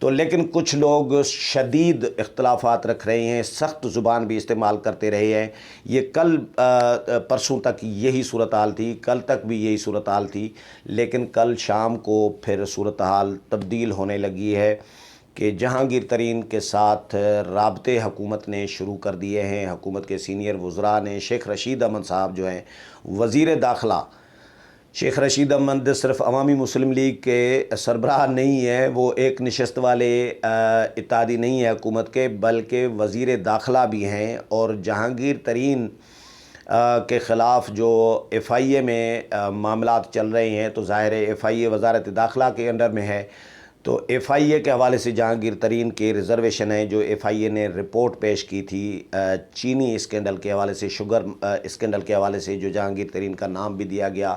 تو لیکن کچھ لوگ شدید اختلافات رکھ رہے ہیں، سخت زبان بھی استعمال کرتے رہے ہیں۔ یہ کل پرسوں تک یہی صورتحال تھی، کل تک بھی یہی صورتحال تھی، لیکن کل شام کو پھر صورتحال تبدیل ہونے لگی ہے کہ جہانگیر ترین کے ساتھ رابطے حکومت نے شروع کر دیے ہیں۔ حکومت کے سینئر وزراء نے، شیخ رشید احمد صاحب جو ہیں وزیر داخلہ، شیخ رشید احمد صرف عوامی مسلم لیگ کے سربراہ نہیں ہے، وہ ایک نشست والے اتحادی نہیں ہے حکومت کے، بلکہ وزیر داخلہ بھی ہیں، اور جہانگیر ترین کے خلاف جو ایف آئی اے میں معاملات چل رہے ہیں، تو ظاہر ہے ایف آئی اے وزارت داخلہ کے انڈر میں ہے، تو ایف آئی اے کے حوالے سے جہانگیر ترین کے ریزرویشن ہے۔ جو ایف آئی اے نے رپورٹ پیش کی تھی چینی اسکینڈل کے حوالے سے، شوگر اسکینڈل کے حوالے سے، جو جہانگیر ترین کا نام بھی دیا گیا،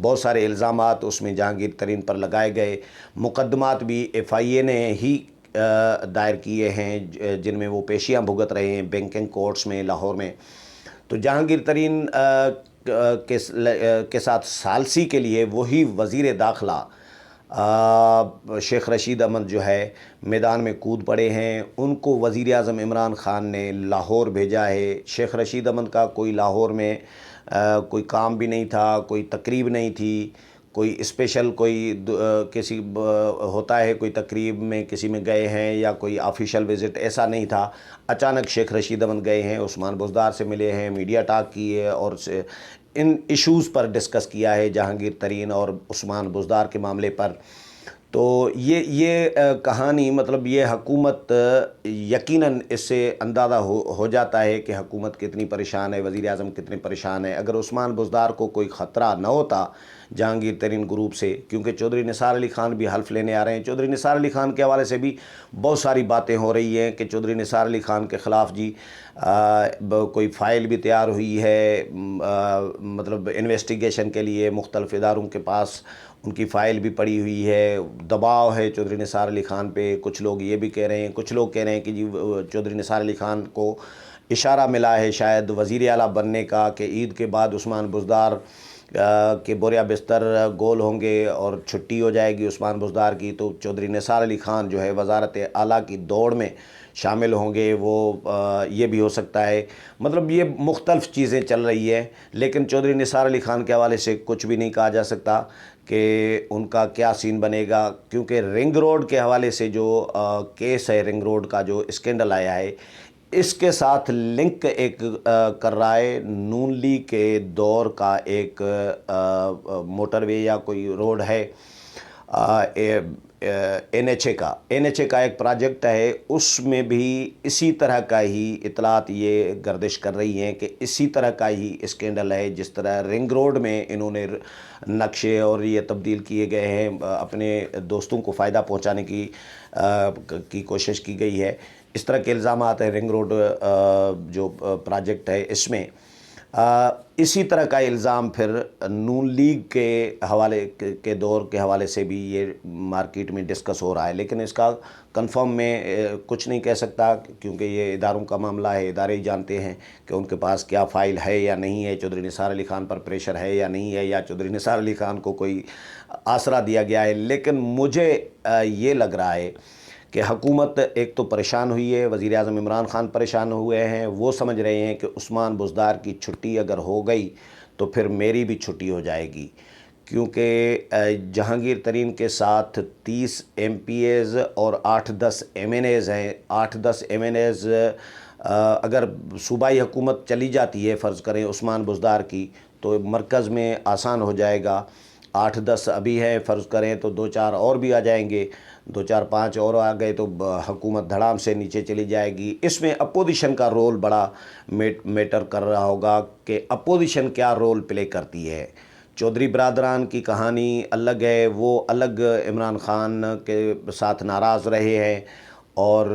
بہت سارے الزامات اس میں جہانگیر ترین پر لگائے گئے، مقدمات بھی ایف آئی اے نے ہی دائر کیے ہیں، جن میں وہ پیشیاں بھگت رہے ہیں بینکنگ کورٹس میں لاہور میں۔ تو جہانگیر ترین کے ساتھ ثالثی کے لیے وہی وزیر داخلہ شیخ رشید احمد جو ہے میدان میں کود پڑے ہیں۔ ان کو وزیر اعظم عمران خان نے لاہور بھیجا ہے۔ شیخ رشید احمد کا کوئی لاہور میں کوئی کام بھی نہیں تھا، کوئی تقریب نہیں تھی، کوئی اسپیشل کوئی کسی ہوتا ہے کوئی تقریب میں کسی میں گئے ہیں یا کوئی آفیشیل وزٹ، ایسا نہیں تھا۔ اچانک شیخ رشید احمد گئے ہیں، عثمان بزدار سے ملے ہیں، میڈیا ٹاک کی ہے اور ان ایشوز پر ڈسکس کیا ہے جہانگیر ترین اور عثمان بزدار کے معاملے پر۔ تو یہ کہانی، مطلب یہ حکومت یقیناً اس سے اندازہ ہو جاتا ہے کہ حکومت کتنی پریشان ہے، وزیر اعظم کتنے پریشان ہے۔ اگر عثمان بزدار کو کوئی خطرہ نہ ہوتا جہانگیر ترین گروپ سے، کیونکہ چودھری نثار علی خان بھی حلف لینے آ رہے ہیں، چودھری نثار علی خان کے حوالے سے بھی بہت ساری باتیں ہو رہی ہیں کہ چودھری نثار علی خان کے خلاف جی کوئی فائل بھی تیار ہوئی ہے، مطلب انویسٹیگیشن کے لیے مختلف اداروں کے پاس ان کی فائل بھی پڑی ہوئی ہے، دباؤ ہے چودھری نثار علی خان پہ۔ کچھ لوگ یہ بھی کہہ رہے ہیں، کچھ لوگ کہہ رہے ہیں کہ جی چودھری نثار علی خان کو اشارہ ملا ہے شاید وزیر اعلیٰ بننے کا، کہ عید کے بعد عثمان بزدار کے بوریا بستر گول ہوں گے اور چھٹی ہو جائے گی عثمان بزدار کی، تو چودھری نثار علی خان جو ہے وزارت اعلیٰ کی دوڑ میں شامل ہوں گے، وہ یہ بھی ہو سکتا ہے۔ مطلب یہ مختلف چیزیں چل رہی ہیں، لیکن چودھری نثار علی خان کے حوالے سے کچھ بھی نہیں کہا جا سکتا کہ ان کا کیا سین بنے گا، کیونکہ رنگ روڈ کے حوالے سے جو کیس ہے، رنگ روڈ کا جو اسکینڈل آیا ہے، اس کے ساتھ لنک ایک کر رہا ہے نون لیگ کے دور کا ایک موٹر وے یا کوئی روڈ ہے، این ایچ اے کا ایک پروجیکٹ ہے، اس میں بھی اسی طرح کا ہی اطلاعات یہ گردش کر رہی ہیں کہ اسی طرح کا ہی اسکینڈل ہے، جس طرح رنگ روڈ میں انہوں نے نقشے اور یہ تبدیل کیے گئے ہیں، اپنے دوستوں کو فائدہ پہنچانے کی کوشش کی گئی ہے، اس طرح کے الزامات ہیں۔ رنگ روڈ جو پروجیکٹ ہے اس میں اسی طرح کا الزام پھر نون لیگ کے حوالے کے دور کے حوالے سے بھی یہ مارکیٹ میں ڈسکس ہو رہا ہے، لیکن اس کا کنفرم میں کچھ نہیں کہہ سکتا، کیونکہ یہ اداروں کا معاملہ ہے، ادارے ہی جانتے ہیں کہ ان کے پاس کیا فائل ہے یا نہیں ہے، چودھری نثار علی خان پر پریشر ہے یا نہیں ہے، یا چودھری نثار علی خان کو کوئی آسرا دیا گیا ہے۔ لیکن مجھے یہ لگ رہا ہے کہ حکومت ایک تو پریشان ہوئی ہے، وزیر اعظم عمران خان پریشان ہوئے ہیں، وہ سمجھ رہے ہیں کہ عثمان بزدار کی چھٹی اگر ہو گئی تو پھر میری بھی چھٹی ہو جائے گی، کیونکہ جہانگیر ترین کے ساتھ 30 ایم پی ایز اور 8-10 ایم این ایز ہیں۔ 8-10 ایم این ایز اگر صوبائی حکومت چلی جاتی ہے فرض کریں عثمان بزدار کی، تو مرکز میں آسان ہو جائے گا۔ 8-10 ابھی ہیں فرض کریں، تو 2-4 اور بھی آ جائیں گے، 2-4-5 اور آ گئے تو حکومت دھڑام سے نیچے چلی جائے گی۔ اس میں اپوزیشن کا رول بڑا میٹر کر رہا ہوگا کہ اپوزیشن کیا رول پلے کرتی ہے۔ چودھری برادران کی کہانی الگ ہے، وہ الگ عمران خان کے ساتھ ناراض رہے ہیں، اور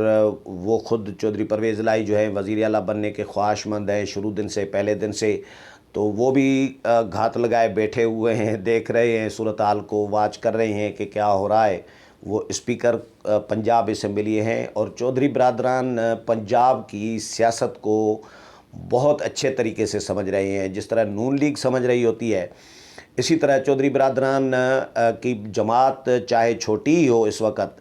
وہ خود چودھری پرویز الہی جو ہے وزیر اعلیٰ بننے کے خواہش مند ہیں شروع دن سے، پہلے دن سے، تو وہ بھی گھات لگائے بیٹھے ہوئے ہیں، دیکھ رہے ہیں صورتحال کو، واچ کر رہے ہیں کہ کیا ہو رہا ہے۔ وہ اسپیکر پنجاب اسمبلی ہیں، اور چودھری برادران پنجاب کی سیاست کو بہت اچھے طریقے سے سمجھ رہے ہیں، جس طرح نون لیگ سمجھ رہی ہوتی ہے، اسی طرح چودھری برادران کی جماعت چاہے چھوٹی ہی ہو اس وقت،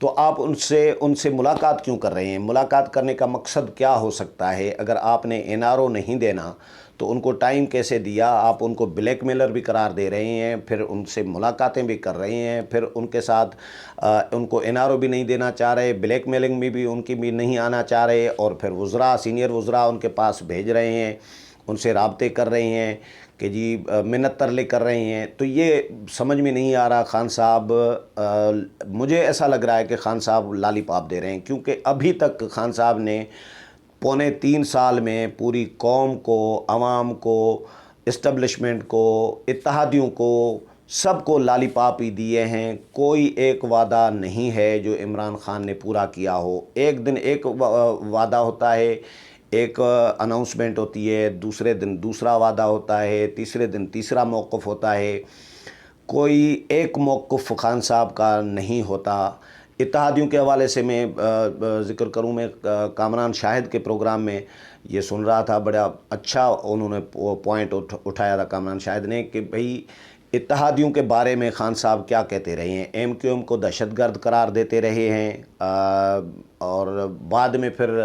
تو آپ ان سے ملاقات کیوں کر رہے ہیں؟ ملاقات کرنے کا مقصد کیا ہو سکتا ہے؟ اگر آپ نے NRO نہیں دینا تو ان کو ٹائم کیسے دیا؟ آپ ان کو بلیک میلر بھی قرار دے رہے ہیں، پھر ان سے ملاقاتیں بھی کر رہے ہیں، پھر ان کے ساتھ ان کو NRO بھی نہیں دینا چاہ رہے، بلیک میلنگ میں بھی ان کی بھی نہیں آنا چاہ رہے، اور پھر وزراء، سینئر وزراء ان کے پاس بھیج رہے ہیں، ان سے رابطے کر رہے ہیں کہ جی منت ترلے کر رہے ہیں۔ تو یہ سمجھ میں نہیں آ رہا خان صاحب، مجھے ایسا لگ رہا ہے کہ خان صاحب لالی پاپ دے رہے ہیں، کیونکہ ابھی تک خان صاحب نے پونے 3 سال میں پوری قوم کو، عوام کو، اسٹیبلشمنٹ کو، اتحادیوں کو، سب کو لالی پاپ ہی دیے ہیں۔ کوئی ایک وعدہ نہیں ہے جو عمران خان نے پورا کیا ہو۔ ایک دن ایک وعدہ ہوتا ہے، ایک اناؤنسمنٹ ہوتی ہے، دوسرے دن دوسرا وعدہ ہوتا ہے، تیسرے دن تیسرا موقف ہوتا ہے۔ کوئی ایک موقف خان صاحب کا نہیں ہوتا۔ اتحادیوں کے حوالے سے میں ذکر کروں، میں کامران شاہد کے پروگرام میں یہ سن رہا تھا، بڑا اچھا انہوں نے پوائنٹ اٹھایا تھا کامران شاہد نے کہ بھئی اتحادیوں کے بارے میں خان صاحب کیا کہتے رہے ہیں؟ MQM کو دہشت گرد قرار دیتے رہے ہیں، اور بعد میں پھر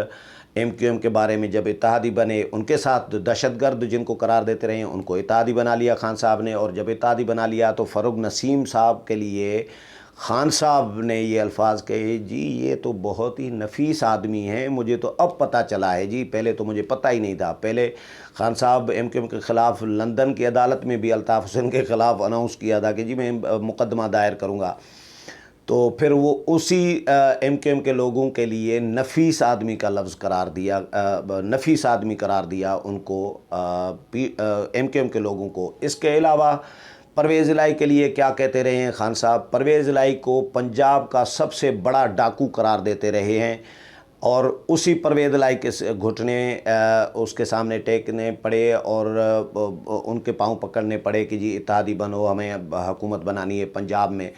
MQM کے بارے میں جب اتحادی بنے، ان کے ساتھ دہشت گرد جن کو قرار دیتے رہے ہیں ان کو اتحادی بنا لیا خان صاحب نے، اور جب اتحادی بنا لیا تو فروغ نسیم صاحب کے لیے خان صاحب نے یہ الفاظ کہے، جی یہ تو بہت ہی نفیس آدمی ہیں، مجھے تو اب پتہ چلا ہے، جی پہلے تو مجھے پتہ ہی نہیں تھا۔ پہلے خان صاحب MQM کے خلاف لندن کی عدالت میں بھی الطاف حسین کے خلاف اناؤنس کیا تھا کہ جی میں مقدمہ دائر کروں گا، تو پھر وہ اسی MQM کے لوگوں کے لیے نفیس آدمی کا لفظ قرار دیا، نفیس آدمی قرار دیا ان کو، MQM کے لوگوں کو۔ اس کے علاوہ پرویز الہی کے لیے کیا کہتے رہے ہیں خان صاحب؟ پرویز الہی کو پنجاب کا سب سے بڑا ڈاکو قرار دیتے رہے ہیں، اور اسی پرویز الہی کے گھٹنے اس کے سامنے ٹیکنے پڑے، اور ان کے پاؤں پکڑنے پڑے کہ جی اتحادی بنو، ہمیں حکومت بنانی ہے پنجاب میں۔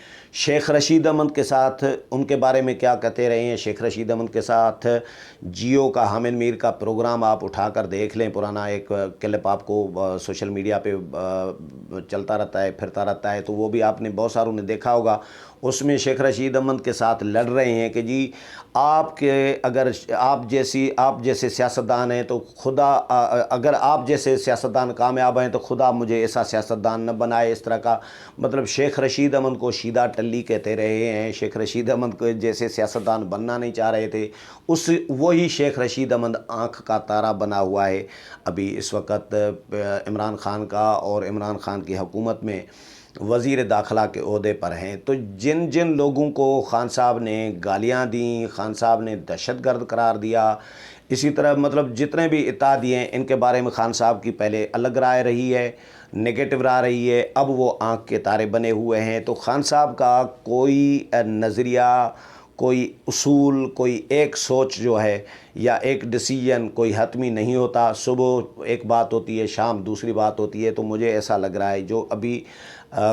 شیخ رشید احمد کے ساتھ ان کے بارے میں کیا کہتے رہے ہیں؟ شیخ رشید احمد کے ساتھ جیو کا حامد میر کا پروگرام آپ اٹھا کر دیکھ لیں، پرانا ایک کلپ آپ کو سوشل میڈیا پہ چلتا رہتا ہے، پھرتا رہتا ہے، تو وہ بھی آپ نے بہت ساروں نے دیکھا ہوگا۔ اس میں شیخ رشید احمد کے ساتھ لڑ رہے ہیں کہ جی آپ کے اگر آپ جیسے سیاستدان ہیں تو خدا، اگر آپ جیسے سیاستدان کامیاب ہیں تو خدا مجھے ایسا سیاستدان نہ بنائے، اس طرح کا مطلب شیخ رشید احمد کو شیدہ ٹلی کہتے رہے ہیں۔ شیخ رشید احمد کو جیسے سیاستدان بننا نہیں چاہ رہے تھے، وہی شیخ رشید احمد آنکھ کا تارا بنا ہوا ہے ابھی اس وقت عمران خان کا، اور عمران خان کی حکومت میں وزیر داخلہ کے عہدے پر ہیں۔ تو جن جن لوگوں کو خان صاحب نے گالیاں دیں، خان صاحب نے دہشت گرد قرار دیا، اسی طرح مطلب جتنے بھی اتحادی ہیں ان کے بارے میں خان صاحب کی پہلے الگ رائے رہی ہے، نیگیٹو رائے رہی ہے، اب وہ آنکھ کے تارے بنے ہوئے ہیں۔ تو خان صاحب کا کوئی نظریہ، کوئی اصول، کوئی ایک سوچ جو ہے یا ایک ڈیسیجن کوئی حتمی نہیں ہوتا۔ صبح ایک بات ہوتی ہے، شام دوسری بات ہوتی ہے۔ تو مجھے ایسا لگ رہا ہے جو ابھی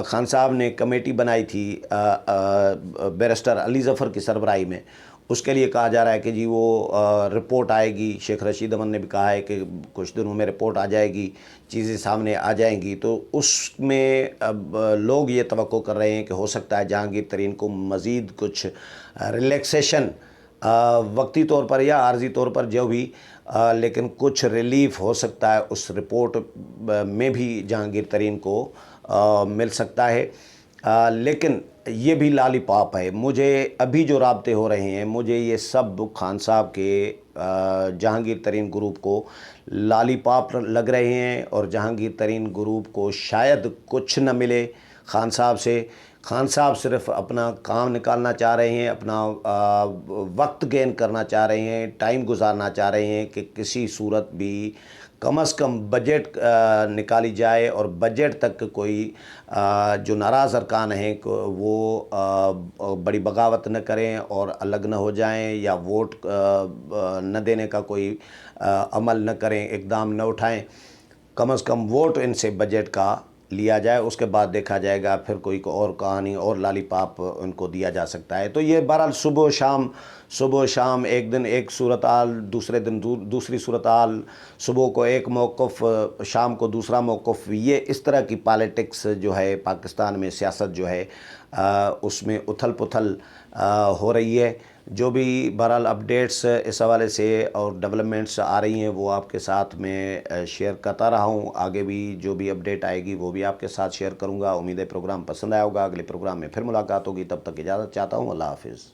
خان صاحب نے کمیٹی بنائی تھی بیرسٹر علی ظفر کی سربراہی میں، اس کے لیے کہا جا رہا ہے کہ جی وہ رپورٹ آئے گی، شیخ رشید احمد نے بھی کہا ہے کہ کچھ دنوں میں رپورٹ آ جائے گی، چیزیں سامنے آ جائیں گی۔ تو اس میں اب لوگ یہ توقع کر رہے ہیں کہ ہو سکتا ہے جہانگیر ترین کو مزید کچھ ریلیکسیشن، وقتی طور پر یا عارضی طور پر جو بھی، لیکن کچھ ریلیف ہو سکتا ہے اس رپورٹ میں بھی جہانگیر ترین کو مل سکتا ہے۔ لیکن یہ بھی لالی پاپ ہے۔ مجھے ابھی جو رابطے ہو رہے ہیں، مجھے یہ سب خان صاحب کے جہانگیر ترین گروپ کو لالی پاپ لگ رہے ہیں، اور جہانگیر ترین گروپ کو شاید کچھ نہ ملے خان صاحب سے۔ خان صاحب صرف اپنا کام نکالنا چاہ رہے ہیں، اپنا وقت گین کرنا چاہ رہے ہیں، ٹائم گزارنا چاہ رہے ہیں کہ کسی صورت بھی کم از کم بجٹ نکالی جائے، اور بجٹ تک کوئی جو ناراض ارکان ہیں وہ بڑی بغاوت نہ کریں اور الگ نہ ہو جائیں، یا ووٹ نہ دینے کا کوئی عمل نہ کریں، اقدام نہ اٹھائیں۔ کم از کم ووٹ ان سے بجٹ کا لیا جائے، اس کے بعد دیکھا جائے گا پھر کوئی اور کہانی اور لالی پاپ ان کو دیا جا سکتا ہے۔ تو یہ بہرحال صبح و شام ایک دن ایک صورتحال، دوسرے دن دوسری صورتحال، صبح کو ایک موقف، شام کو دوسرا موقف، یہ اس طرح کی پالیٹکس جو ہے پاکستان میں، سیاست جو ہے اس میں اتھل پتھل ہو رہی ہے. جو بھی بہرحال اپڈیٹس اس حوالے سے اور ڈیولپمنٹس آ رہی ہیں وہ آپ کے ساتھ میں شیئر کرتا رہا ہوں. آگے بھی جو بھی اپڈیٹ آئے گی وہ بھی آپ کے ساتھ شیئر کروں گا. امید ہے پروگرام پسند آیا ہوگا. اگلے پروگرام میں پھر ملاقات ہوگی. تب تک اجازت چاہتا ہوں. اللہ حافظ.